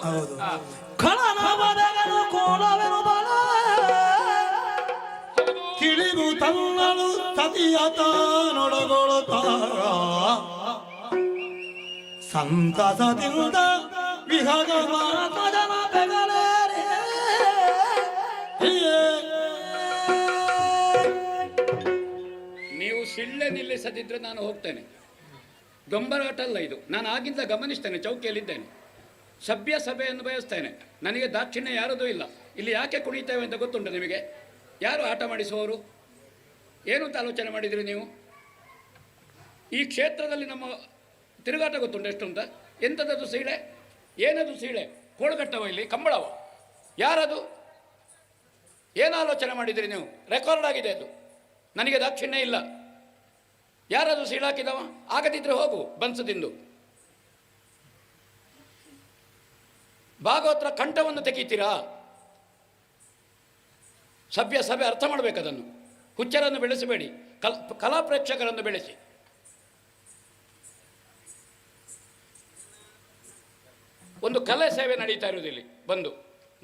ಹೌದು. ಖಳನವದಗನು ಕೋಲವೆನು ಬಲ ತಿಳಿದು ತನ್ನಳು ಸತಿಯತ ನೊಡಗೊಳುತ್ತ ಸಂತಸದಿಂದ ವಿಹಗ ಮಾತಜನ ಬೆಗಲೇರೆ. ನೀವು ಸಿಳ್ಳೆ ನಿಲ್ಲಿಸದಿದ್ರೆ ನಾನು ಹೋಗ್ತೇನೆ. ಗಂಬರಾಟ ಅಲ್ಲ ಇದು. ನಾನು ಆಗಿಂದ ಗಮನಿಸ್ತೇನೆ, ಚೌಕಿಯಲ್ಲಿದ್ದೇನೆ. ಸಭ್ಯ ಸಭೆಯನ್ನು ಬಯಸ್ತೇನೆ. ನನಗೆ ದಾಕ್ಷಿಣ್ಯ ಯಾರದೂ ಇಲ್ಲ. ಇಲ್ಲಿ ಯಾಕೆ ಕುಣಿತೇವೆ ಅಂತ ಗೊತ್ತುಂಟು ನಿಮಗೆ? ಯಾರು ಆಟ ಮಾಡಿಸುವವರು? ಏನು ಅಂತ ಆಲೋಚನೆ ಮಾಡಿದ್ರಿ ನೀವು? ಈ ಕ್ಷೇತ್ರದಲ್ಲಿ ನಮ್ಮ ತಿರುಗಾಟ ಗೊತ್ತುಂಟು ಎಷ್ಟು ಅಂತ? ಎಂಥದ್ದು ಸೀಳೆ? ಏನದು ಸೀಳೆ? ಕೋಳುಗಟ್ಟವ ಇಲ್ಲಿ ಕಂಬಳವ? ಯಾರದು? ಏನು ಆಲೋಚನೆ ಮಾಡಿದಿರಿ ನೀವು? ರೆಕಾರ್ಡ್ ಆಗಿದೆ ಅದು. ನನಗೆ ದಾಕ್ಷಿಣ್ಯ ಇಲ್ಲ. ಯಾರದು ಸೀಳಾಕಿದವ? ಆಗದಿದ್ರೆ ಹೋಗು ಬನ್ಸದಿಂದು. ಭಾಗವತರ ಕಂಠವನ್ನು ತೆಗೀತೀರಾ? ಸಭ್ಯ ಸಭೆ ಅರ್ಥ ಮಾಡಬೇಕದನ್ನು. ಹುಚ್ಚರನ್ನು ಬೆಳೆಸಬೇಡಿ, ಕಲಾ ಪ್ರೇಕ್ಷಕರನ್ನು ಬೆಳೆಸಿ. ಒಂದು ಕಲೆ ಸೇವೆ ನಡೀತಾ ಇರುವುದು ಇಲ್ಲಿ ಬಂದು.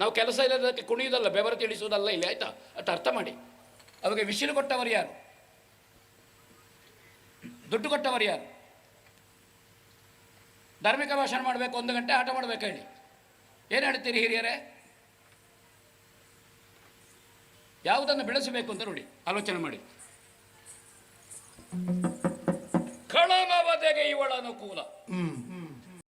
ನಾವು ಕೆಲಸ ಇಲ್ಲದಕ್ಕೆ ಕುಣಿಯುವುದಲ್ಲ, ಬೆವರು ತಿಳಿಸುವುದಲ್ಲ ಇಲ್ಲಿ, ಆಯ್ತಾ? ಅಷ್ಟು ಅರ್ಥ ಮಾಡಿ. ಅವಾಗ ವಿಸಿಲು ಕೊಟ್ಟವರು ಯಾರು? ದುಡ್ಡು ಕೊಟ್ಟವರು ಯಾರು? ಧಾರ್ಮಿಕ ಭಾಷಣ ಮಾಡಬೇಕು, 1 ಗಂಟೆ ಆಟ ಮಾಡಬೇಕು ಹೇಳಿ. ಏನು ಹೇಳ್ತೀರಿ ಹಿರಿಯರೇ? ಯಾವುದನ್ನು ಬೆಳೆಸಬೇಕು ಅಂತ ನೋಡಿ, ಆಲೋಚನೆ ಮಾಡಿ. ಖಳನವದೆಗೆ ಇವಳ ಅನುಕೂಲ.